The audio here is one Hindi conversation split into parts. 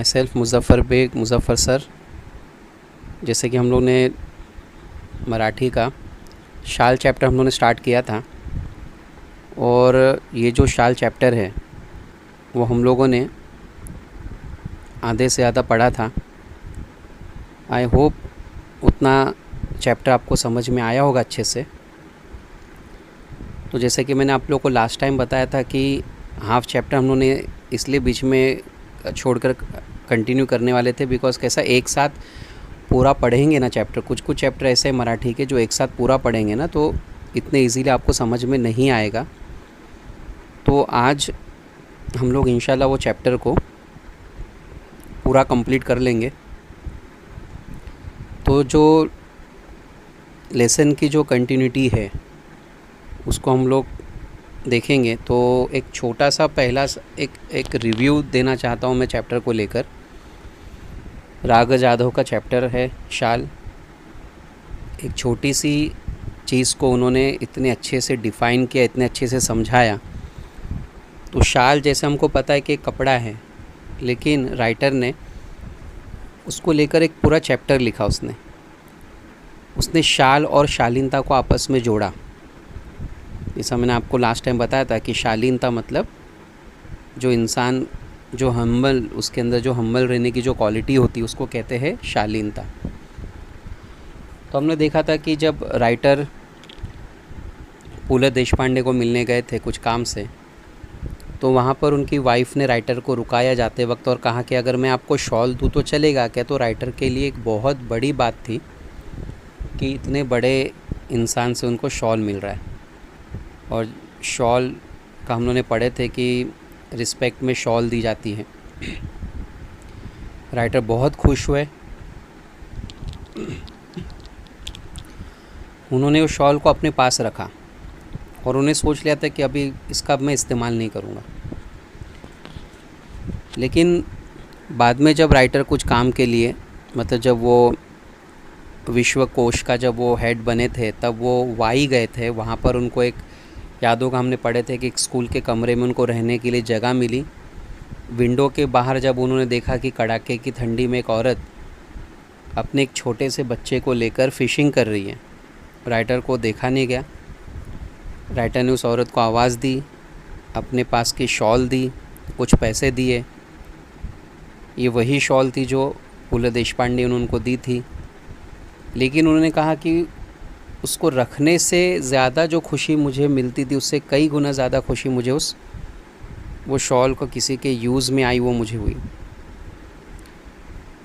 My self Muzaffar Beg Muzaffar sir. जैसे कि हम लोग ने मराठी का शाल चैप्टर हम लोग ने स्टार्ट किया था, और ये जो शाल चैप्टर है वो हम लोगों ने आधे से ज़्यादा पढ़ा था। आई होप उतना चैप्टर आपको समझ में आया होगा अच्छे से। तो जैसे कि मैंने आप लोगों को लास्ट टाइम बताया था कि हाफ़ चैप्टर हम लोगों ने इसलिए बीच में छोड़कर कंटिन्यू करने वाले थे, बिकॉज़ कैसा एक साथ पूरा पढ़ेंगे ना चैप्टर, कुछ कुछ चैप्टर ऐसे हैं मराठी के जो एक साथ पूरा पढ़ेंगे ना तो इतने इजीली आपको समझ में नहीं आएगा। तो आज हम लोग इंशाल्लाह वो चैप्टर को पूरा कंप्लीट कर लेंगे। तो जो लेसन की जो कंटिन्यूटी है उसको हम लोग देखेंगे। तो एक छोटा सा पहला एक रिव्यू देना चाहता हूँ मैं चैप्टर को लेकर। राग जाधव का चैप्टर है शाल। एक छोटी सी चीज़ को उन्होंने इतने अच्छे से डिफ़ाइन किया, इतने अच्छे से समझाया। तो शाल जैसे हमको पता है कि एक कपड़ा है, लेकिन राइटर ने उसको लेकर एक पूरा चैप्टर लिखा। उसने शाल और शालीनता को आपस में जोड़ा। जैसा मैंने आपको लास्ट टाइम बताया था कि शालीनता मतलब जो इंसान जो हम्बल, उसके अंदर जो हम्बल रहने की जो क्वालिटी होती है उसको कहते हैं शालीनता। तो हमने देखा था कि जब राइटर पुल देशपांडे को मिलने गए थे कुछ काम से, तो वहाँ पर उनकी वाइफ़ ने राइटर को रुकाया जाते वक्त और कहा कि अगर मैं आपको शॉल दूँ तो चलेगा क्या। तो राइटर के लिए एक बहुत बड़ी बात थी कि इतने बड़े इंसान से उनको शॉल मिल रहा है। और शॉल का हम लोगों ने पढ़े थे कि रिस्पेक्ट में शॉल दी जाती है। राइटर बहुत खुश हुए। उन्होंने उस शॉल को अपने पास रखा और उन्हें सोच लिया था कि अभी इसका मैं इस्तेमाल नहीं करूँगा। लेकिन बाद में जब राइटर कुछ काम के लिए, मतलब जब वो विश्व कोश का जब वो हेड बने थे, तब वो वाई गए थे। वहाँ पर उनको एक यादों का हमने पढ़े थे कि एक स्कूल के कमरे में उनको रहने के लिए जगह मिली। विंडो के बाहर जब उन्होंने देखा कि कड़ाके की ठंडी में एक औरत अपने एक छोटे से बच्चे को लेकर फ़िशिंग कर रही है, राइटर को देखा नहीं गया। राइटर ने उस औरत को आवाज़ दी, अपने पास की शॉल दी, कुछ पैसे दिए। ये वही शॉल थी जो पुल देशपांडे ने उनको दी थी। लेकिन उन्होंने कहा कि उसको रखने से ज़्यादा जो खुशी मुझे मिलती थी, उससे कई गुना ज़्यादा खुशी मुझे वो शॉल को किसी के यूज़ में आई, वो मुझे हुई।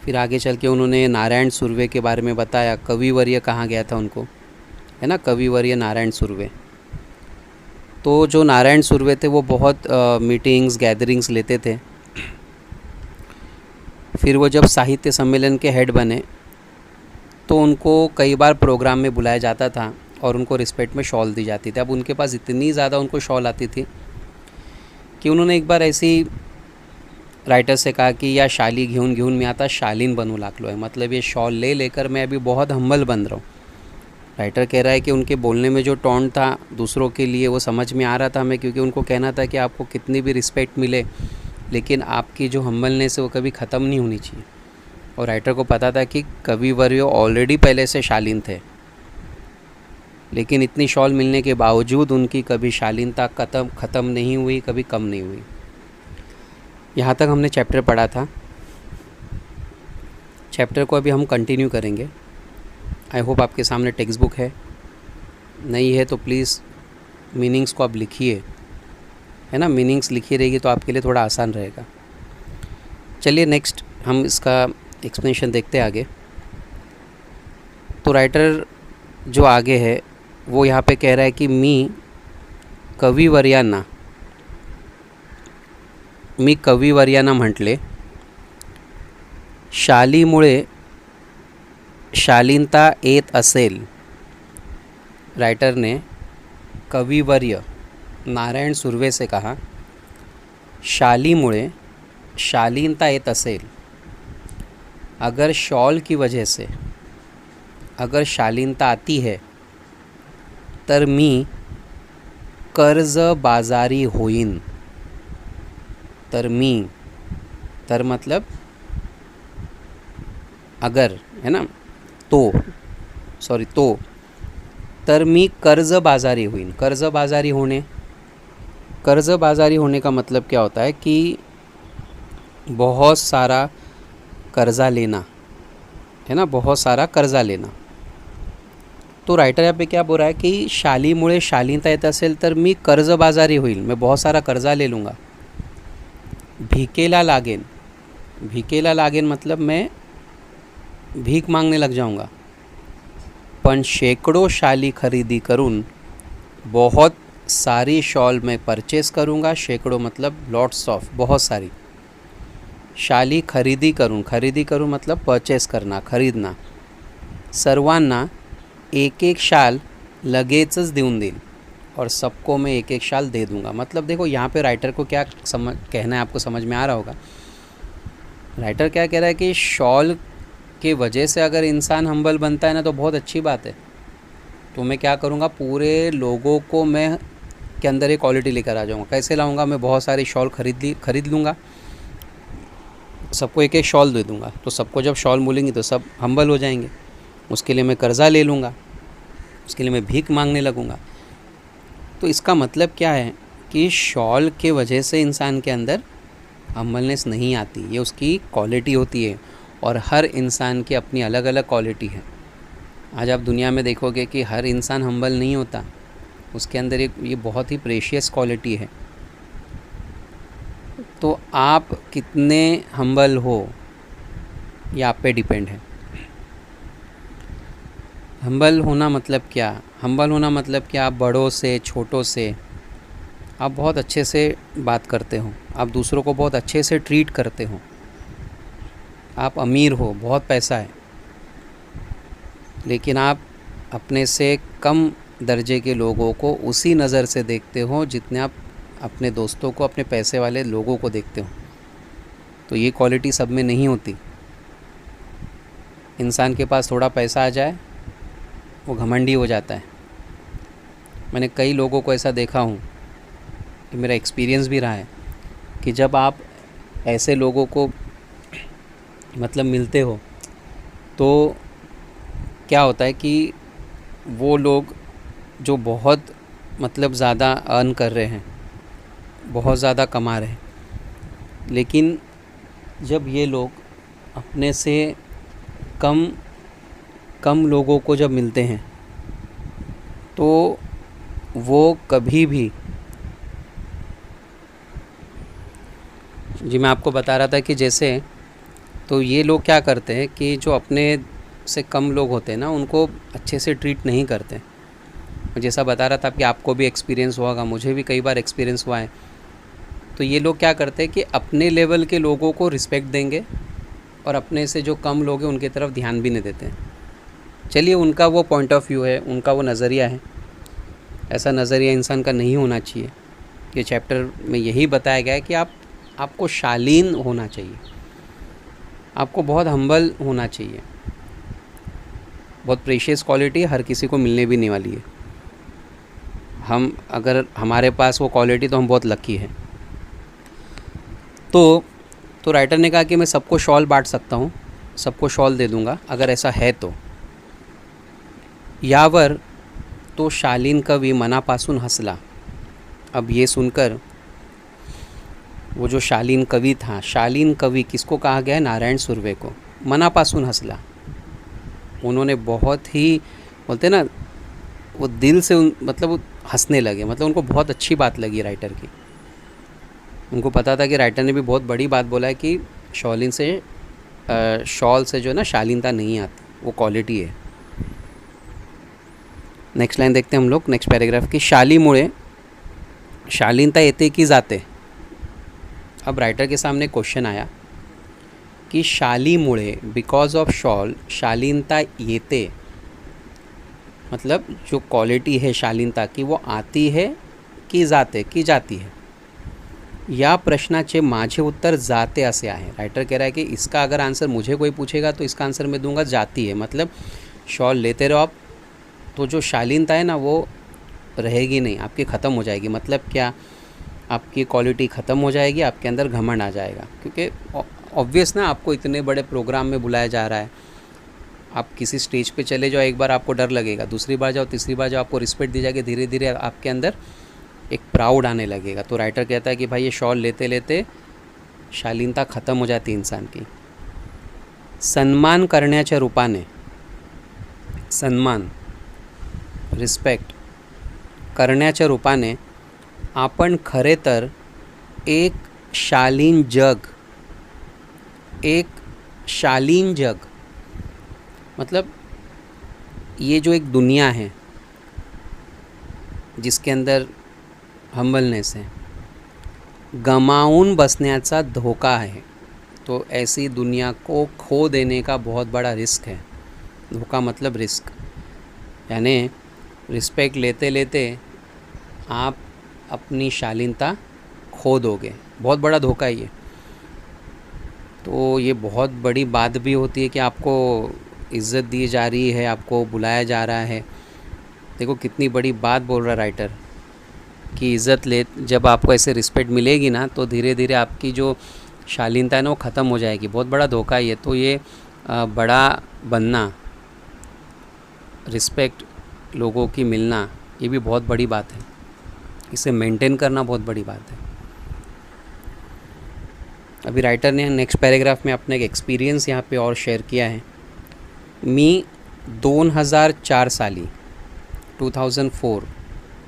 फिर आगे चल के उन्होंने नारायण सुर्वे के बारे में बताया। कविवर्य कहा गया था उनको, है ना, कविवर्य नारायण सुर्वे। तो जो नारायण सुर्वे थे वो बहुत मीटिंग्स गैदरिंग्स लेते थे। फिर वो जब साहित्य सम्मेलन के हेड बने तो उनको कई बार प्रोग्राम में बुलाया जाता था और उनको रिस्पेक्ट में शॉल दी जाती थी। अब उनके पास इतनी ज़्यादा उनको शॉल आती थी कि उन्होंने एक बार ऐसी राइटर से कहा कि या शाली घेऊन घेऊन मैं आता शालीन बनू लागलो है, मतलब ये शॉल ले लेकर मैं अभी बहुत हम्बल बन रहा हूँ। राइटर कह रहा है कि उनके बोलने में जो टोन था दूसरों के लिए वो समझ में आ रहा था हमें, क्योंकि उनको कहना था कि आपको कितनी भी रिस्पेक्ट मिले लेकिन आपकी जो हम्बलनेस है वो कभी ख़त्म नहीं होनी चाहिए। और राइटर को पता था कि कविवर्य ऑलरेडी पहले से शालीन थे, लेकिन इतनी शॉल मिलने के बावजूद उनकी कभी शालीनता ख़त्म नहीं हुई, कभी कम नहीं हुई। यहाँ तक हमने चैप्टर पढ़ा था। चैप्टर को अभी हम कंटिन्यू करेंगे। आई होप आपके सामने टेक्स्ट बुक है, नहीं है तो प्लीज़ मीनिंग्स को आप लिखिए, है ना। मीनिंग्स लिखी रहेगी तो आपके लिए थोड़ा आसान रहेगा। चलिए नेक्स्ट हम इसका एक्सप्लेनेशन देखते आगे। तो राइटर जो आगे है वो यहाँ पे कह रहा है कि मी कविवर्यांना म्हटले, शालीमुळे शालीनता येत असेल। राइटर ने कविवर्य नारायण सुर्वे से कहा, शालीमुळे शालीनता येत असेल, अगर शॉल की वजह से अगर शालीनता आती है तर मी कर्ज बाजारी होईन। तर मतलब अगर, है ना, तो तर मी कर्जबाजारी होईन. कर्जबाजारी होने का मतलब क्या होता है कि बहुत सारा कर्जा लेना, है ना, बहुत सारा कर्जा लेना. तो रायटर यहाँ पे क्या बोल रहा है कि शालीमुळे शालीनता येत असेल तर मी कर्जबाजारी होईल, मैं बहुत सारा कर्जा ले लूँगा. भीकेला लागेन मतलब मैं भीख मांगने लग जाऊँगा. पण शेकडो शाली खरीदी करून बहुत सारी शॉल मैं परचेस करूँगा. शेकडो मतलब लॉट्स ऑफ, बहुत सारी. शाली खरीदी करून मतलब परचेस करना, खरीदना. सर्वांना एक एक शाल लगेचच देऊन देईल और सबको मैं एक एक शाल दे दूँगा. मतलब देखो यहाँ पे राइटर को क्या कहना है, आपको समझ में आ रहा होगा. राइटर क्या कह रहा है कि शॉल के वजह से अगर इंसान हम्बल बनता है ना तो बहुत अच्छी बात है. तो मैं क्या करूँगा, पूरे लोगों को मैं के अंदर ये क्वालिटी लेकर आ जाऊँगा. कैसे लाऊँगा, मैं बहुत सारी शॉल खरीद लूँगा, सबको एक एक शॉल दे दूँगा. तो सबको जब शॉल मिलेंगी तो सब हम्बल हो जाएंगे. उसके लिए मैं कर्ज़ा ले लूँगा, उसके लिए मैं भीख मांगने लगूँगा. तो इसका मतलब क्या है कि शॉल के वजह से इंसान के अंदर हम्बलनेस नहीं आती. ये उसकी क्वालिटी होती है और हर इंसान की अपनी अलग अलग क्वालिटी है. आज आप दुनिया में देखोगे कि हर इंसान हम्बल नहीं होता, उसके अंदर एक ये बहुत ही प्रेशियस क्वालिटी है. तो आप कितने हम्बल हो ये आप पे डिपेंड है. हम्बल होना मतलब क्या, आप बड़ों से छोटों से आप बहुत अच्छे से बात करते हो, आप दूसरों को बहुत अच्छे से ट्रीट करते हो. आप अमीर हो, बहुत पैसा है, लेकिन आप अपने से कम दर्जे के लोगों को उसी नज़र से देखते हो जितने आप अपने दोस्तों को, अपने पैसे वाले लोगों को देखते हो. तो ये क्वालिटी सब में नहीं होती. इंसान के पास थोड़ा पैसा आ जाए वो घमंडी हो जाता है. मैंने कई लोगों को ऐसा देखा हूँ, कि मेरा एक्सपीरियंस भी रहा है कि जब आप ऐसे लोगों को मतलब मिलते हो तो क्या होता है कि वो लोग जो बहुत मतलब ज़्यादा अर्न कर रहे हैं, बहुत ज़्यादा कमा रहे हैं, लेकिन जब ये लोग अपने से कम लोगों को जब मिलते हैं तो वो कभी भी, जी मैं आपको बता रहा था कि जैसे, तो ये लोग क्या करते हैं कि जो अपने से कम लोग होते हैं ना उनको अच्छे से ट्रीट नहीं करते. जैसा बता रहा था कि आपको भी एक्सपीरियंस हुआ होगा, मुझे भी कई बार एक्सपीरियंस हुआ है. तो ये लोग क्या करते हैं कि अपने लेवल के लोगों को रिस्पेक्ट देंगे और अपने से जो कम लोग हैं उनकी तरफ ध्यान भी नहीं देते हैं. चलिए, उनका वो पॉइंट ऑफ व्यू है, उनका वो नज़रिया है. ऐसा नज़रिया इंसान का नहीं होना चाहिए. ये चैप्टर में यही बताया गया है कि आपको शालीन होना चाहिए, आपको बहुत हम्बल होना चाहिए. बहुत प्रेशियस क्वालिटी हर किसी को मिलने भी नहीं वाली है. अगर हमारे पास वो क्वालिटी तो हम बहुत लकी हैं. तो राइटर ने कहा कि मैं सबको शॉल बांट सकता हूँ, सबको शॉल दे दूँगा अगर ऐसा है तो. यावर तो शालीन कवी मनापासून हंसला. अब ये सुनकर वो जो शालीन कवि था, शालीन कवि किसको कहा गया है, नारायण सुर्वे को, मनापासून हंसला. उन्होंने बहुत ही, बोलते ना, वो दिल से मतलब वो हंसने लगे. मतलब उनको बहुत अच्छी बात लगी राइटर की. उनको पता था कि राइटर ने भी बहुत बड़ी बात बोला है कि शॉल से जो है ना शालीनता नहीं आती, वो क्वालिटी है. नेक्स्ट लाइन देखते हैं हम लोग, नेक्स्ट पैराग्राफ की. शालीमुळे शालीनता येते की जाते. अब राइटर के सामने क्वेश्चन आया कि शालीमुळे, बिकॉज ऑफ शॉल, शालीनता येते, मतलब जो क्वालिटी है शालीनता की वो आती है की जाती है. या प्रश्नाचे माझे उत्तर जाते असे आहे. राइटर कह रहा है कि इसका अगर आंसर मुझे कोई पूछेगा तो इसका आंसर मैं दूंगा जाती है. मतलब शॉल लेते रहो आप तो जो शालीनता है ना वो रहेगी नहीं, आपकी ख़त्म हो जाएगी. मतलब क्या, आपकी क्वालिटी ख़त्म हो जाएगी, आपके अंदर घमंड आ जाएगा. क्योंकि ऑब्वियस ना, आपको इतने बड़े प्रोग्राम में बुलाया जा रहा है, आप किसी स्टेज पे चले जाओ, एक बार आपको डर लगेगा, दूसरी बार जाओ, तीसरी बार जाओ, आपको रिस्पेक्ट दी जाएगी, धीरे धीरे आपके अंदर एक प्राउड आने लगेगा। तो राइटर कहता है कि भाई ये शॉल लेते लेते शालीनता ख़त्म हो जाती इंसान की। सन्मान करण्याच्या रूपाने, सन्मान, रिस्पेक्ट करण्याच्या रूपाने आपण खरे तर एक शालीन जग, एक शालीन जग मतलब ये जो एक दुनिया है जिसके अंदर हम्बलनेस है, गमाऊन बसण्याचा धोका है। तो ऐसी दुनिया को खो देने का बहुत बड़ा रिस्क है। धोखा मतलब रिस्क, यानी रिस्पेक्ट लेते लेते आप अपनी शालीनता खो दोगे, बहुत बड़ा धोखा है ये। तो ये बहुत बड़ी बात भी होती है कि आपको इज़्ज़त दी जा रही है, आपको बुलाया जा रहा है। देखो कितनी बड़ी बात बोल रहा राइटर कि इज़्ज़त ले, जब आपको ऐसे रिस्पेक्ट मिलेगी ना तो धीरे धीरे आपकी जो शालीनता है ना वो ख़त्म हो जाएगी। बहुत बड़ा धोखा है ये। तो ये बड़ा बनना, रिस्पेक्ट लोगों की मिलना, ये भी बहुत बड़ी बात है। इसे मेंटेन करना बहुत बड़ी बात है। अभी राइटर ने नेक्स्ट पैराग्राफ में अपना एक एक्सपीरियंस यहाँ पे और शेअर किया है। मी 2004 साली 2004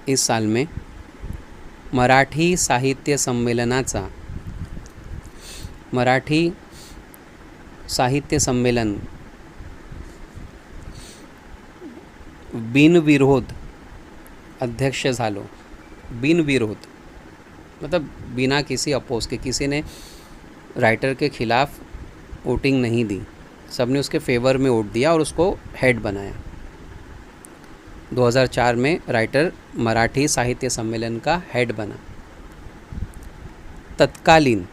इस साल में मराठी साहित्य सम्मेलन बिनविरोध अध्यक्ष झालो। बिनविरोध मतलब बिना किसी अपोज के, किसी ने राइटर के ख़िलाफ़ वोटिंग नहीं दी, सबने उसके फेवर में वोट दिया और उसको हेड बनाया। 2004 में राइटर मराठी साहित्य सम्मेलन का हेड बना। तत्कालीन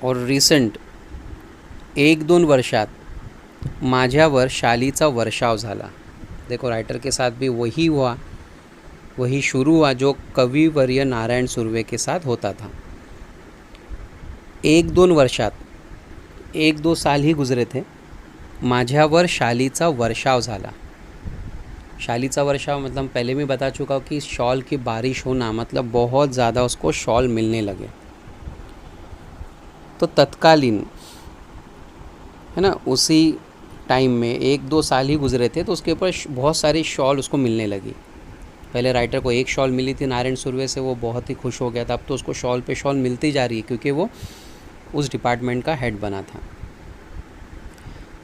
और रिसेंट 1-2 वर्षात माझ्यावर शालीचा वर्षाव झाला। देखो राइटर के साथ भी वही हुआ, वही शुरू हुआ जो कविवर्य नारायण सुर्वे के साथ होता था। 1-2 वर्षात, 1-2 साल ही गुजरे थे, माझ्यावर शालीचा वर्षाव झाला। शालीचा वर्षाव मतलब पहले भी बता चुका हूँ कि शॉल की बारिश होना, मतलब बहुत ज़्यादा उसको शॉल मिलने लगे। तो तत्कालीन है ना, उसी टाइम में 1-2 साल ही गुजरे थे तो उसके ऊपर बहुत सारी शॉल उसको मिलने लगी। पहले राइटर को एक शॉल मिली थी नारायण सुर्वे से, वो बहुत ही खुश हो गया था। अब तो उसको शॉल पे शॉल मिलती जा रही है क्योंकि वो उस डिपार्टमेंट का हेड बना था।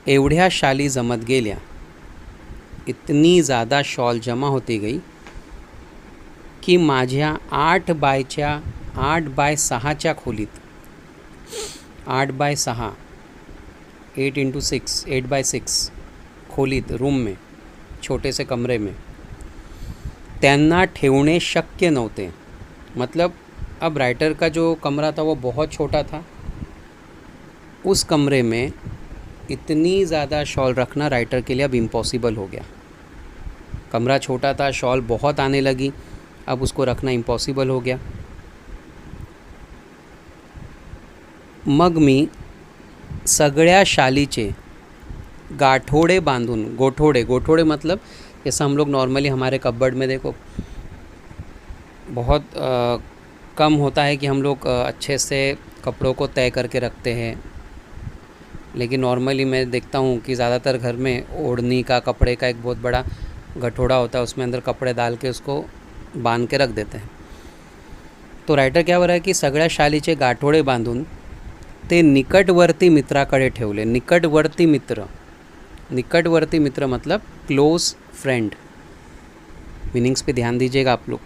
एवढ्या शाली जमत गेल्या, इतनी ज़्यादा शॉल जमा होती गई की माझ्या 8x6 खोलीत, 8x6 8x6 खोलीत, रूम में, छोटे से कमरे में त्यांना ठेवणे शक्य नव्हते। मतलब अब राइटर का जो कमरा था वो बहुत छोटा था, उस कमरे में इतनी ज़्यादा शॉल रखना राइटर के लिए अब इम्पॉसिबल हो गया। कमरा छोटा था, शॉल बहुत आने लगी, अब उसको रखना इम्पॉसिबल हो गया। मग मी सगळ्या शालीचे गाठोडे बांधून, गोठोड़े मतलब जैसा हम लोग नॉर्मली हमारे कपबोर्ड में देखो बहुत कम होता है कि हम लोग अच्छे से कपड़ों को तय करके रखते हैं, लेकिन नॉर्मली मैं देखता हूँ कि ज़्यादातर घर में ओढ़नी का, कपड़े का एक बहुत बड़ा गठोड़ा होता है, उसमें अंदर कपड़े डाल के उसको बांध के रख देते हैं। तो राइटर क्या हो रहा है कि सगळ्या शालीचे गाठोडे बांधून ते निकटवर्ती मित्राकडे ठेवले। निकटवर्ती मित्र मतलब क्लोज फ्रेंड, मीनिंग्स पे ध्यान दीजिएगा आप लोग।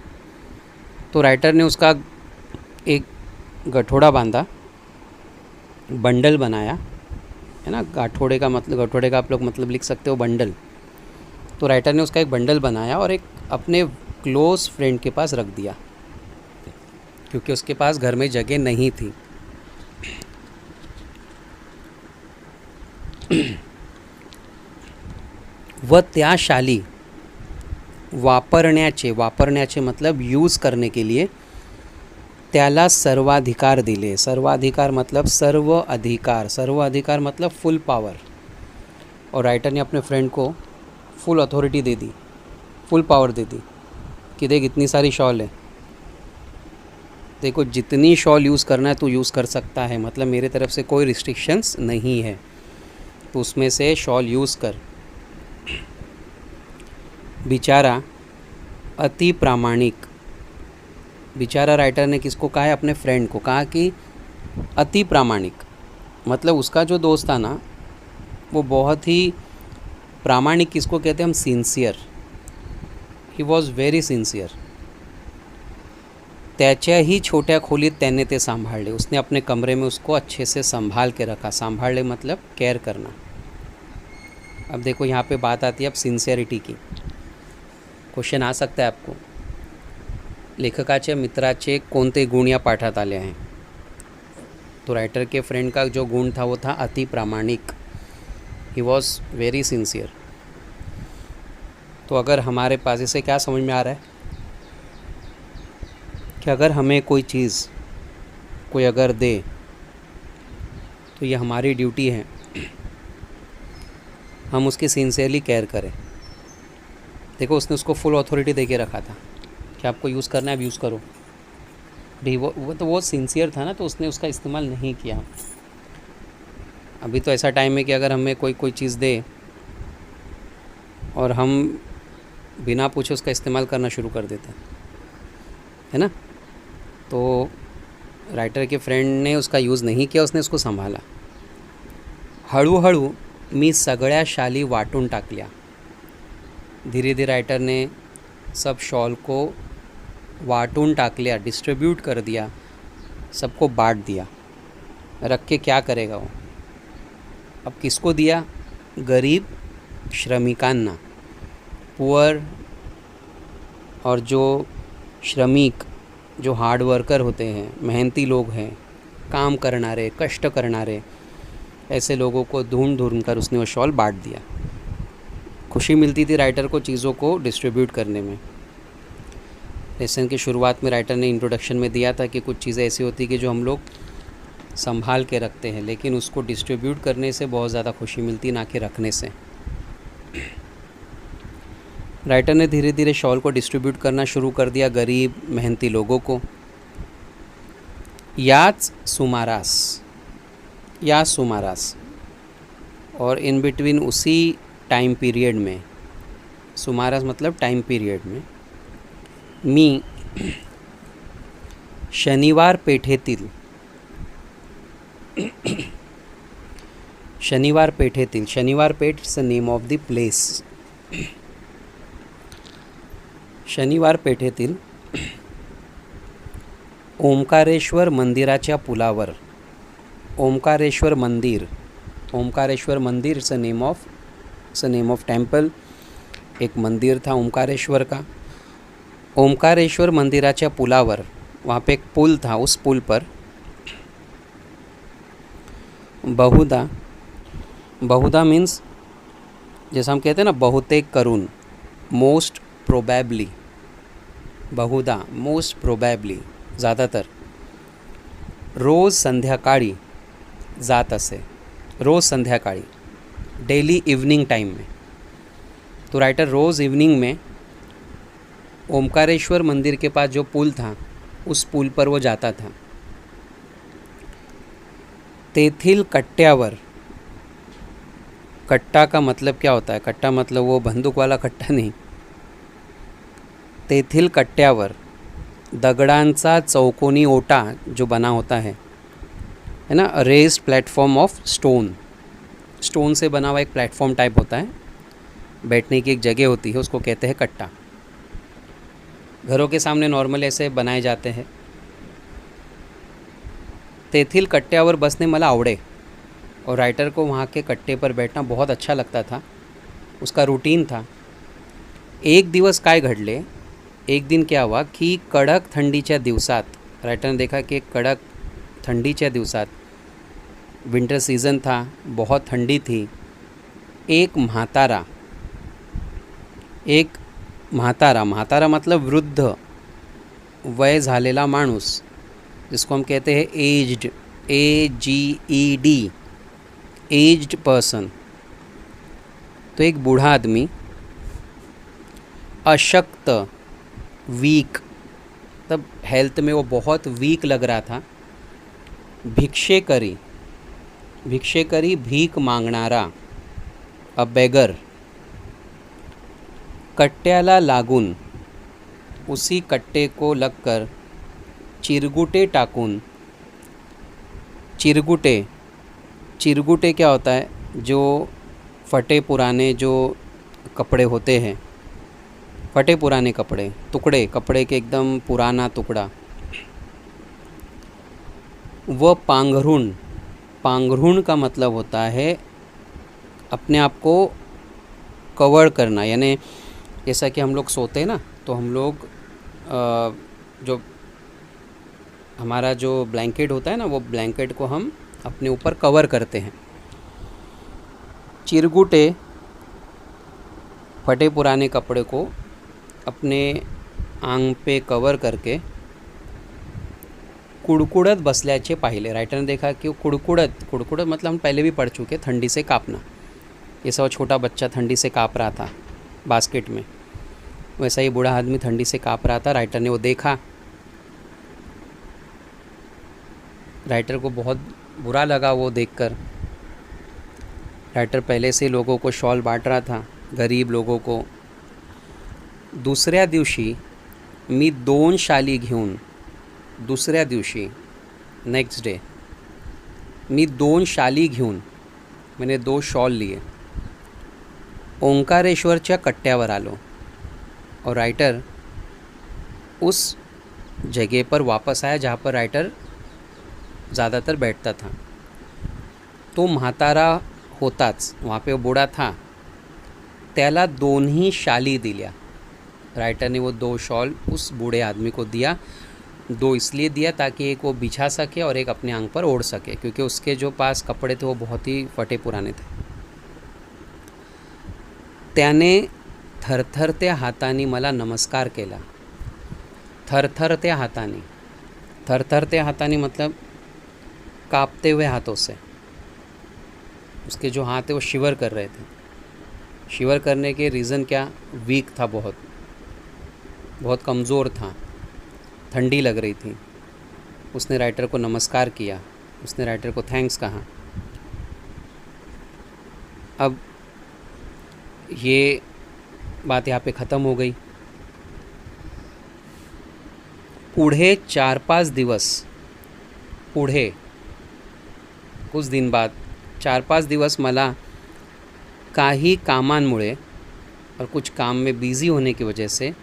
तो राइटर ने उसका एक गठोड़ा बांधा, बंडल बनाया, है ना। गाठोड़े का मतलब, गठोड़े का आप लोग मतलब लिख सकते हो बंडल। तो राइटर ने उसका एक बंडल बनाया और एक अपने क्लोज फ्रेंड के पास रख दिया क्योंकि उसके पास घर में जगह नहीं थी। व त्या शाली वापरण्याचे मतलब यूज़ करने के लिए त्याला सर्वाधिकार दिले। सर्वाधिकार मतलब सर्व अधिकार मतलब फुल पावर। और राइटर ने अपने फ्रेंड को फुल अथॉरिटी दे दी, फुल पावर दे दी कि देख इतनी सारी शॉल है, देखो जितनी शॉल यूज़ करना है तो यूज़ कर सकता है, मतलब मेरे तरफ से कोई रिस्ट्रिक्शंस नहीं है, तो उसमें से शॉल यूज़ कर। बेचारा अति प्रामाणिक, बेचारा राइटर ने किसको कहा है? अपने फ्रेंड को कहा कि अति प्रामाणिक, मतलब उसका जो दोस्त था ना वो बहुत ही प्रामाणिक, किसको कहते हैं हम? Sincere. He was very sincere. त्याच्याही छोट्या खोलीत त्याने ते सांभाळले, उसने अपने कमरे में उसको अच्छे से संभाल के रखा। संभालने मतलब केयर करना। अब देखो यहाँ पे बात आती है अब सिंसियरिटी की। क्वेश्चन आ सकता है आपको, लेखकाचे मित्राचे कोणते गुण या पाठात आले हैं? तो राइटर के फ्रेंड का जो गुण था वो था अति प्रामाणिक। He was very sincere. तो अगर हमारे पास, इसे क्या समझ में आ रहा है कि अगर हमें कोई चीज़ कोई अगर दे तो ये हमारी ड्यूटी है हम उसकी सिंसियरली केयर करें। देखो उसने उसको फुल अथॉरिटी दे के रखा था कि आपको यूज़ करना है, अब यूज़ करो। भी वो सिंसियर था ना, तो उसने उसका इस्तेमाल नहीं किया। अभी तो ऐसा टाइम है कि अगर हमें कोई चीज़ दे और हम बिना पूछे उसका इस्तेमाल करना शुरू कर देते हैं, है ना। तो राइटर के फ्रेंड ने उसका यूज़ नहीं किया, उसने उसको संभाला। हळूहळू मी सगळ्या शाली वाटून टाकल्या। धीरे धीरे राइटर ने सब शॉल को वाटून टाकल्या, डिस्ट्रीब्यूट कर दिया, सबको बांट दिया। रख के क्या करेगा वो? अब किसको दिया? गरीब श्रमिकांना, पुअर, और जो श्रमिक, जो हार्ड वर्कर होते हैं, मेहनती लोग हैं, काम करनारे, कष्ट करनारे, ऐसे लोगों को ढूंढ ढूंढ कर उसने वो शॉल बांट दिया। खुशी मिलती थी राइटर को चीज़ों को डिस्ट्रीब्यूट करने में। लेसन की शुरुआत में राइटर ने इंट्रोडक्शन में दिया था कि कुछ चीज़ें ऐसी होती कि जो हम लोग संभाल के रखते हैं, लेकिन उसको डिस्ट्रीब्यूट करने से बहुत ज़्यादा खुशी मिलती, ना कि रखने से। राइटर ने धीरे धीरे शॉल को डिस्ट्रीब्यूट करना शुरू कर दिया गरीब मेहनती लोगों को। याच सुमारास और इन बिटवीन उसी टाइम पीरियड में, सुमारास मतलब टाइम पीरियड में, मी शनिवार पेठेतील शनिवार Peth is the name of the place. शनिवार पेठेतील ओंकारेश्वर मंदिराच्या पुलावर, ओंकारेश्वर मंदिर it's a name of temple. एक मंदिर था ओंकारेश्वर का। ओंकारेश्वर मंदिराच्या पुलावर, वहाँ पे एक पुल था, उस पुल पर बहुधा मीन्स जैसा हम कहते हैं ना बहुतेक करून, मोस्ट प्रोबेबली, बहुधा मोस्ट प्रोबेबली, ज़्यादातर, रोज़ संध्याकाळी जात असे, रोज़ संध्याकाळी, डेली इवनिंग टाइम में। तो राइटर रोज़ इवनिंग में ओमकारेश्वर मंदिर के पास जो पुल था उस पुल पर वो जाता था। तेथिल कट्ट्यावर, कट्टा का मतलब क्या होता है? कट्टा मतलब वो बंदूक वाला कट्टा नहीं। तेथिल कट्ट्यावर दगडांचा चौकोनी ओटा जो बना होता है ना, रेस्ड प्लेटफॉर्म ऑफ स्टोन से बना हुआ एक प्लेटफॉर्म टाइप होता है, बैठने की एक जगह होती है, उसको कहते हैं कट्टा। घरों के सामने नॉर्मल ऐसे बनाए जाते हैं। तेथिल कट्ट्यावर बसने मला आवडे, और राइटर को वहाँ के कट्टे पर बैठना बहुत अच्छा लगता था, उसका रूटीन था। एक दिवस काय घडले, एक दिन क्या हुआ कि कडक थंडीच्या दिवसात, राइटर ने देखा कि कडक ठंडीच्या दिवसात, विंटर सीज़न था, बहुत ठंडी थी, एक म्हातारा मतलब वृद्ध, वय झालेला माणूस, जिसको हम कहते हैं एज्ड, AGED, एज्ड पर्सन, तो एक बूढ़ा आदमी अशक्त, वीक, तब हेल्थ में वो बहुत वीक लग रहा था। भिक्षेकरी, भिक्षेकरी भीख मागणारा, अ बेगर। कट्ट्याला लागून, उसी कट्टे को लगकर, चिरगुटे टाकून। चिरगुटे, चिरगुटे क्या होता है? जो फटे पुराने जो कपड़े होते हैं, फटे पुराने कपड़े, टुकड़े, कपड़े के एकदम पुराना टुकड़ा। वह पांघरुण, पांघरुण का मतलब होता है अपने आप को कवर करना, यानी जैसा कि हम लोग सोते हैं ना, तो हम लोग जो हमारा जो ब्लैंकेट होता है ना, वो ब्लैंकेट को हम अपने ऊपर कवर करते हैं। चिरगुटे, फटे पुराने कपड़े को अपने आंग पे कवर करके कुड़कुड़त बसल्याचे पाहिले। राइटर ने देखा कि वो कुड़कुड़त, कुड़कुड़त मतलब हम पहले भी पढ़ चुके, ठंडी से कांपना। जैसा वो छोटा बच्चा ठंडी से काँप रहा था बास्केट में, वैसा ही बूढ़ा आदमी ठंडी से काँप रहा था। राइटर ने वो देखा, राइटर को बहुत बुरा लगा वो देखकर। राइटर पहले से लोगों को शॉल बांट रहा था, गरीब लोगों को। दुसऱ्या दिवशी मी 2 शाली घेऊन, दुसऱ्या दिवशी, नेक्स्ट डे, मी 2 शाली घेऊन, मैंने 2 शॉल लिए, ओंकारेश्वरच्या कट्ट्यावर आलो। और राइटर उस जगह पर वापस आया जहाँ पर राइटर ज़्यादातर बैठता था। तो म्हातारा होताच, वहाँ पे वो बूढ़ा था, त्याला 2 शाली दिल्या। राइटर ने वो 2 शॉल उस बूढ़े आदमी को दिया। 2 इसलिए दिया ताकि एक वो बिछा सके और एक अपने आंग पर ओढ़ सके, क्योंकि उसके जो पास कपड़े थे वो बहुत ही फटे पुराने थे। त्याने थरथरत्या हाताने मला नमस्कार केला। थरथरत्या हाताने, थरथरत्या हाताने मतलब कांपते हुए हाथों से। उसके जो हाथ है वो शिवर कर रहे थे। शिवर करने के रीज़न क्या? वीक था, बहुत बहुत कमज़ोर था, ठंडी लग रही थी। उसने राइटर को नमस्कार किया, उसने राइटर को थैंक्स कहा। अब ये बात यहाँ पे ख़त्म हो गई। पुढे 4-5 दिवस, पुढे कुछ दिन बाद 4-5 दिवस मला काही कामांमुळे और कुछ काम में बिज़ी होने की वजह से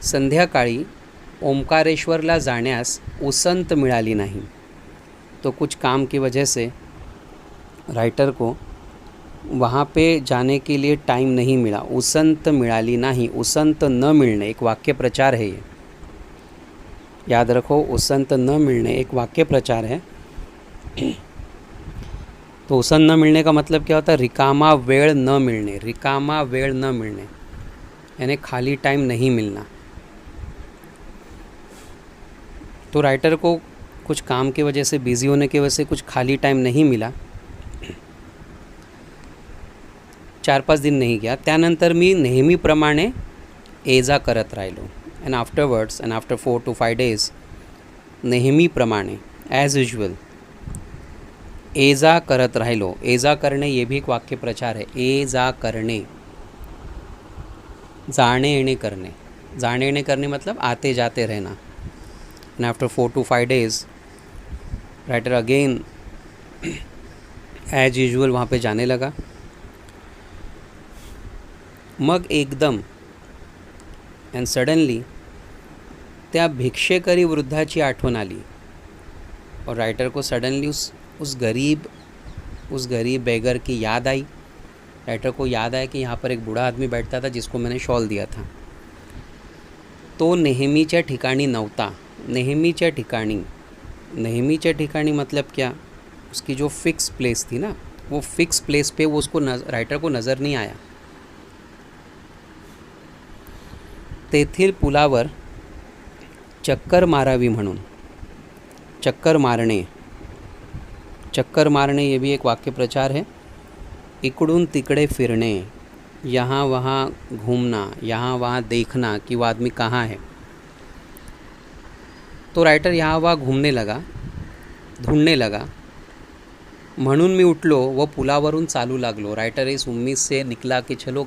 संध्याकाळी ओंकारेश्वरला जाण्यास उसंत मिळाली नहीं। तो कुछ काम की वजह से राइटर को वहाँ पे जाने के लिए टाइम नहीं मिला। उसंत मिळाली नहीं, उसंत न मिलने एक वाक्य प्रचार है, ये याद रखो। उसंत न मिलने एक वाक्य प्रचार है। तो उसंत न मिलने का मतलब क्या होता है? रिकामा वेळ न मिलने, रिकामा वेळ न मिलने यानी खाली टाइम नहीं मिलना। तो राइटर को कुछ काम की वजह से, बिज़ी होने की वजह से कुछ खाली टाइम नहीं मिला। 4-5 दिन नहीं गया। त्यानंतर मी नेहमीप्रमाणे ये-जा करत राहिलो। And afterwards, and after 4 to 5 days, नेहमीप्रमाणे, ॲज युजल, ये-जा करत राहिलो। ये-जा करणे ये भी एक वाक्य प्रचार है। ये-जा करणे, जाने येणे करणे, जाने येणे करणे मतलब आते जाते रहना। And after 4 to 5 days writer again as usual वहाँ पे जाने लगा। मग एकदम एंड सडनली त्या भिक्षेकरी वृद्धाची आठवण आली। और राइटर को सडनली उस गरीब बेगर की याद आई। राइटर को याद आया कि यहाँ पर एक बूढ़ा आदमी बैठता था जिसको मैंने शॉल दिया था। तो नेहमीच्या ठिकाणी नव्हता। नेहमीच्या ठिकाणी, नेहमीच्या ठिकाणी मतलब क्या? उसकी जो फिक्स प्लेस थी ना, वो फिक्स प्लेस पे वो उसको राइटर को नज़र नहीं आया। तेथील पुलावर चक्कर मारावी म्हणून, चक्कर मारने, चक्कर मारने ये भी एक वाक्य प्रचार है। इकडून तिकडे फिरने, यहाँ वहाँ घूमना, यहाँ वहाँ देखना कि वो आदमी कहाँ है। तो रायटर यहाँ वहाँ घूमने लगा, ढूंढने लगा, म्हणून मी उठलो व पुलावरून चालू लागलो। राइटर इस उम्मीद से निकला कि चलो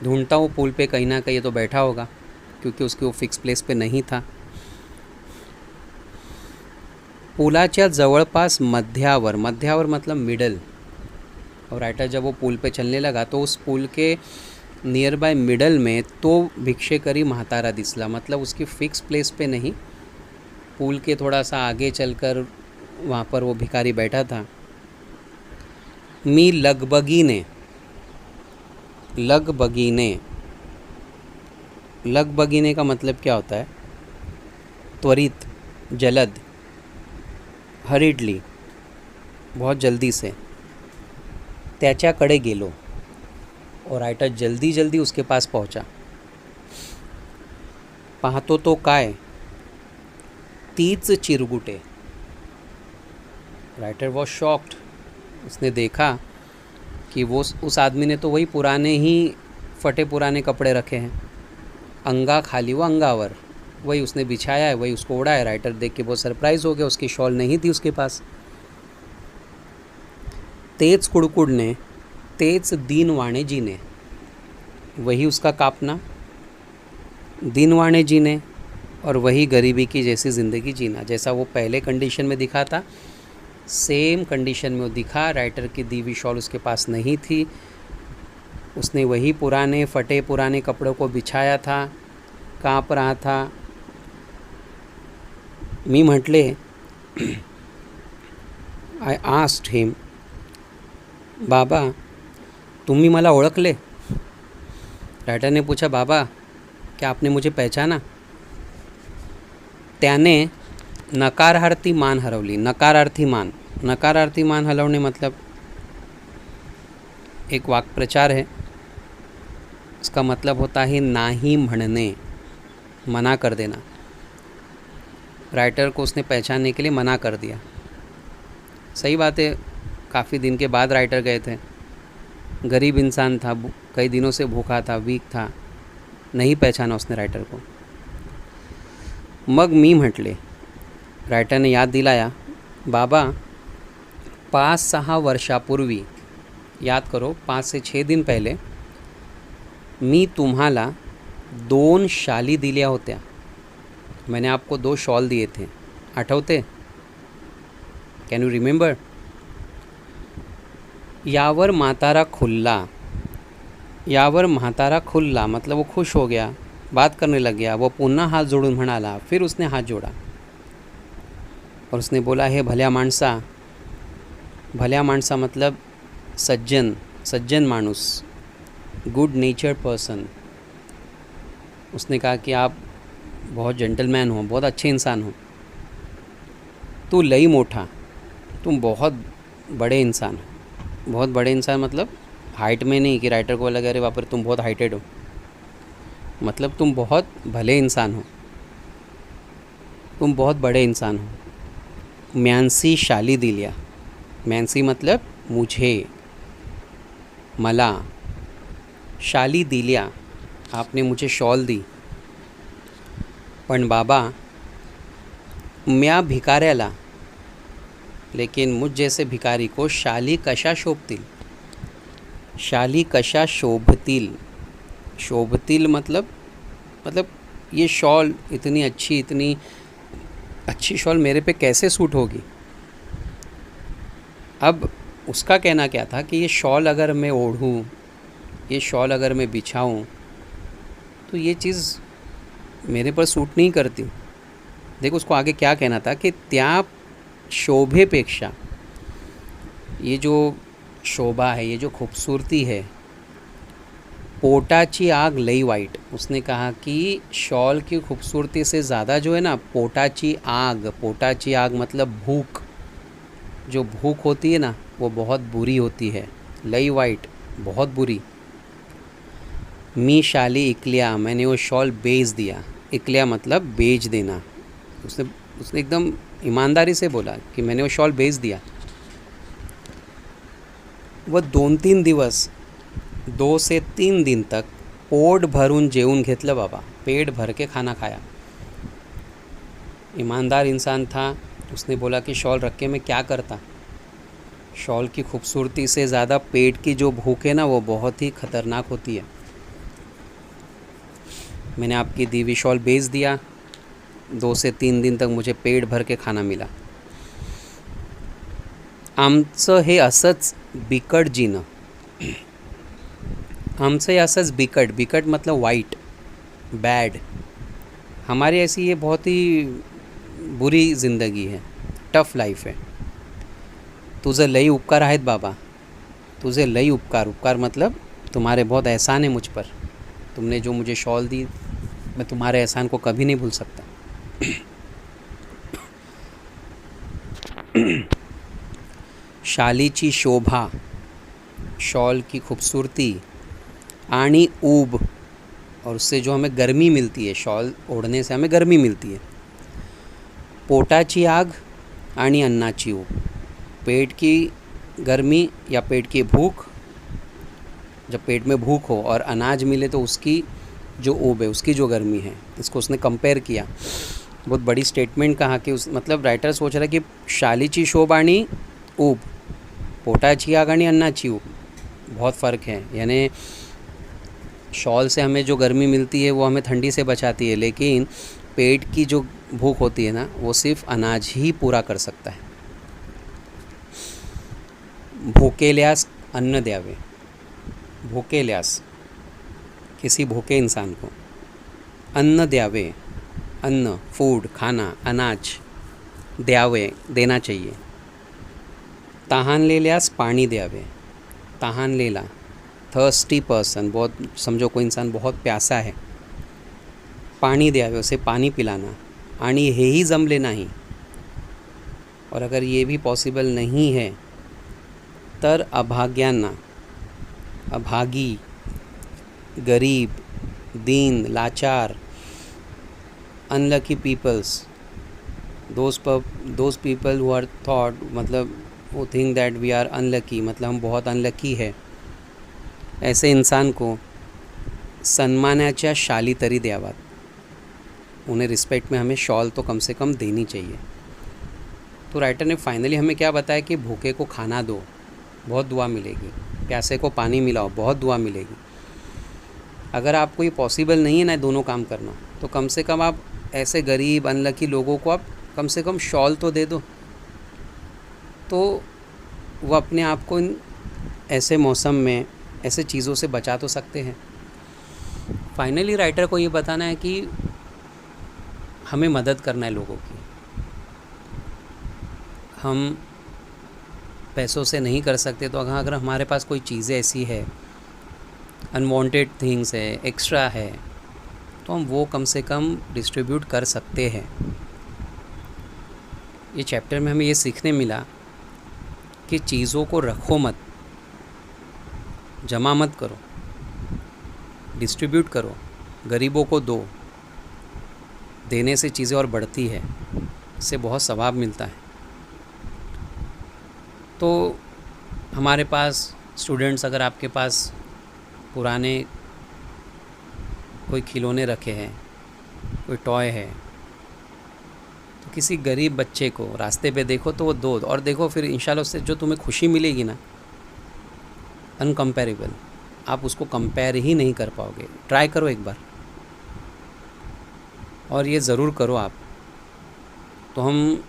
ढूंढता हूँ पुल पे कहीं ना कहीं तो बैठा होगा, क्योंकि उसकी वो फिक्स प्लेस पे नहीं था। पुलाच्या जवळपास मध्यावर, मध्यावर मतलब मिडल, और राइटर जब वो पुल पे चलने लगा तो उस पुल के नियर बाय मिडल में तो भिक्षेकरी म्हातारा दिसला, मतलब उसकी फ़िक्स प्लेस पे नहीं, पुल के थोड़ा सा आगे चलकर वहाँ पर वो भिखारी बैठा था। मी लगबगीने, लगबगीने, लगबगीने का मतलब क्या होता है? त्वरित, जलद, हरिडली, बहुत जल्दी से। त्याच्याकडे गेलो, और राइटर जल्दी जल्दी उसके पास पहुंचा। पाहतो तो काय, तीच चिरगुटे। राइटर वॉज शॉक्ड, उसने देखा कि वो उस आदमी ने तो वही पुराने ही फटे पुराने कपड़े रखे हैं, अंगा खाली वो अंगावर, वही उसने बिछाया है, वही उसको ओढ़ा है। राइटर देख के बहुत सरप्राइज़ हो गया, उसकी शॉल नहीं थी उसके पास। तेज कुड़कुड़ने, तेज दीनवाणे जीने, वही उसका कापना, दीनवाणे जीने, और वही गरीबी की जैसी ज़िंदगी जीना। जैसा वो पहले कंडीशन में दिखा था, सेम कंडीशन में वो दिखा। राइटर की दी हुई शॉल उसके पास नहीं थी, उसने वही पुराने फटे पुराने कपड़ों को बिछाया था, काँप रहा था। मी म्हटले, आय आस्क्ड हिम, बाबा तुम्ही मला ओळखले? राइटर ने पूछा, बाबा क्या आपने मुझे पहचाना? त्याने नकारार्थी मान हलवली। नकारार्थी मान, नकारार्थी मान हलवणे मतलब एक वाक्प्रचार है, इसका मतलब होता है नाही म्हणणे, मना कर देना। राइटर को उसने पहचानने के लिए मना कर दिया। सही बात है, काफ़ी दिन के बाद राइटर गए थे, गरीब इंसान था, कई दिनों से भूखा था, वीक था, नहीं पहचाना उसने राइटर को। मग मी म्हटले, राइटर ने याद दिलाया, बाबा 5-6 वर्षापूर्वी, याद करो 5 से 6 दिन पहले, मी तुम्हाला 2 शाली दिल्या होत्या। मैंने आपको 2 शॉल दिए थे, आठवते? Can you remember? यावर म्हातारा खुल्ला, यावर म्हातारा खुल्ला मतलब वो खुश हो गया, बात करने लग गया। वो पुन्हा हाथ जोड़ून म्हणाला, फिर उसने हाथ जोड़ा और उसने बोला, हे भल्या माणसा, भल्या माणसा मतलब सज्जन, सज्जन माणूस, गुड नेचर पर्सन। उसने कहा कि आप बहुत जेंटलमैन हो, बहुत अच्छे इंसान हो। तू लई मोठा, तुम बहुत बड़े इंसान हो। बहुत बड़े इंसान मतलब हाइट में नहीं कि राइटर को लगे अरे बाप रे तुम बहुत हाइटेड हो, मतलब तुम बहुत भले इंसान हो, तुम बहुत बड़े इंसान हो। म्यांसी शाली दिल्या, म्यांसी मतलब मुझे, मला, शाली दिल्या आपने मुझे शॉल दी। पण बाबा म्या भिकाऱ्याला, लेकिन मुझ जैसे भिकारी को शाली कशा शोभतील, शाली कशा शोभतील, शोभतील मतलब ये शॉल इतनी अच्छी शॉल मेरे पे कैसे सूट होगी। अब उसका कहना क्या था कि ये शॉल अगर मैं ओढ़ूँ, ये शॉल अगर मैं बिछाऊँ तो ये चीज़ मेरे पर सूट नहीं करती। देखो उसको आगे क्या कहना था कि त्या शोभेपेक्षा, ये जो शोभा है, ये जो खूबसूरती है, पोटाची आग लई वाइट। उसने कहा कि शॉल की खूबसूरती से ज़्यादा जो है ना पोटाची आग, पोटाची आग मतलब भूख, जो भूख होती है ना वो बहुत बुरी होती है। लई वाइट बहुत बुरी। मी शाली इकलिया, मैंने वो शॉल बेच दिया। इकलिया मतलब बेच देना। उसने एकदम ईमानदारी से बोला कि मैंने वो शॉल बेच दिया। व 2 से 3 दिन तक पोट भरून जेवून घेतलं बाबा, पेट भर के खाना खाया। ईमानदार इंसान था, उसने बोला कि शॉल रख के मैं क्या करता। शॉल की खूबसूरती से ज़्यादा पेट की जो भूख है ना, वो बहुत ही ख़तरनाक होती है। मैंने आपकी दी हुई शॉल बेच दिया, 2 से 3 दिन तक मुझे पेट भर के खाना मिला। आमचं हे असंच बिकट जीणं, आमचं हे असंच बिकट मतलब वाइट, बैड। हमारी ऐसी ये बहुत ही बुरी ज़िंदगी है, टफ लाइफ है। तुझे लई उपकार आहेत बाबा, तुझे लई उपकार मतलब तुम्हारे बहुत एहसान है मुझ पर। तुमने जो मुझे शॉल दी, मैं तुम्हारे एहसान को कभी नहीं भूल सकता। शालीची शोभा, शॉल की खूबसूरती, आणी ऊब, और उससे जो हमें गर्मी मिलती है, शॉल ओढ़ने से हमें गर्मी मिलती है। पोटाची आग आणि अन्नाची ऊब, पेट की गर्मी या पेट की भूख, जब पेट में भूख हो और अनाज मिले तो उसकी जो ऊब है, उसकी जो गर्मी है, इसको उसने कंपेयर किया। बहुत बड़ी स्टेटमेंट कहा कि उस मतलब राइटर सोच रहा है कि शालीची शोभ आणि ऊब, पोटाची आग आणि अन्नाची ऊब, बहुत फ़र्क है। यानी शॉल से हमें जो गर्मी मिलती है वो हमें ठंडी से बचाती है, लेकिन पेट की जो भूख होती है ना, वो सिर्फ अनाज ही पूरा कर सकता है। भूकेल्यास अन्न द्यावे, भूकेल्यास किसी भूखे इंसान को अन्न द्यावे, अन्न, फूड, खाना, अनाज, द्यावे, देना चाहिए। तहानलेल्यास पाणी द्यावे, तहानलेला, थर्स्टी पर्सन, बहुत समझो कोई इंसान बहुत प्यासा है, पाणी द्यावे, उसे पानी पिलाना। आणि हेही जमले नाही, और अगर ये भी पॉसिबल नहीं है, तर अभाग्यांना, अभागी, गरीब, दीन, लाचार, unlucky peoples, those people who are thought, मतलब वो think that we are unlucky, मतलब हम बहुत अनलकी है, ऐसे इंसान को सन्मानाच्या शाली तरी द्यावात, उन्हें रिस्पेक्ट में हमें शॉल तो कम से कम देनी चाहिए। तो राइटर ने फाइनली हमें क्या बताया कि भूखे को खाना दो, बहुत दुआ मिलेगी, प्यासे को पानी मिलाओ, बहुत दुआ मिलेगी। अगर आपको ये पॉसिबल नहीं है ना दोनों काम करना, तो कम से कम आप ऐसे गरीब अनलकी लोगों को आप कम से कम शॉल तो दे दो, तो वो अपने आप को इन ऐसे मौसम में ऐसे चीज़ों से बचा तो सकते हैं। फाइनली राइटर को ये बताना है कि हमें मदद करना है लोगों की। हम पैसों से नहीं कर सकते, तो अगर हमारे पास कोई चीज़ें ऐसी है, अनवांटेड थिंग्स है, एक्स्ट्रा है, तो हम वो कम से कम डिस्ट्रीब्यूट कर सकते हैं। ये चैप्टर में हमें ये सीखने मिला कि चीज़ों को रखो मत, जमा मत करो, डिस्ट्रीब्यूट करो, गरीबों को दो। देने से चीज़ें और बढ़ती है, इससे बहुत सवाब मिलता है। तो हमारे पास स्टूडेंट्स, अगर आपके पास पुराने कोई खिलौने रखे हैं, कोई टॉय है, तो किसी गरीब बच्चे को रास्ते पे देखो तो वो दो, और देखो फिर इंशाल्लाह उससे जो तुम्हें खुशी मिलेगी ना, अनकम्पेरेबल, आप उसको कंपेयर ही नहीं कर पाओगे। ट्राई करो एक बार, और ये ज़रूर करो आप। तो हम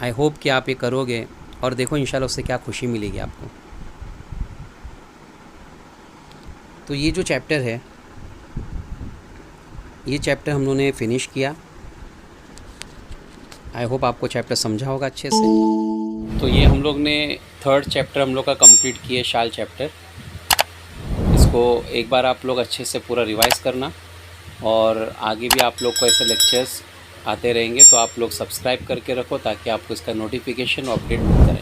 आई होप कि आप ये करोगे, और देखो इंशाल्लाह उससे क्या खुशी मिलेगी आपको। तो ये जो चैप्टर है, ये चैप्टर हम लोगों ने फिनिश किया। आई होप आपको चैप्टर समझा होगा अच्छे से। तो ये हम लोग ने 3rd चैप्टर हम लोग का कंप्लीट किया, शाल चैप्टर। इसको एक बार आप लोग अच्छे से पूरा रिवाइज़ करना, और आगे भी आप लोग को ऐसे लेक्चर्स आते रहेंगे, तो आप लोग सब्सक्राइब करके रखो ताकि आपको इसका नोटिफिकेशन और अपडेट मिलता रहे।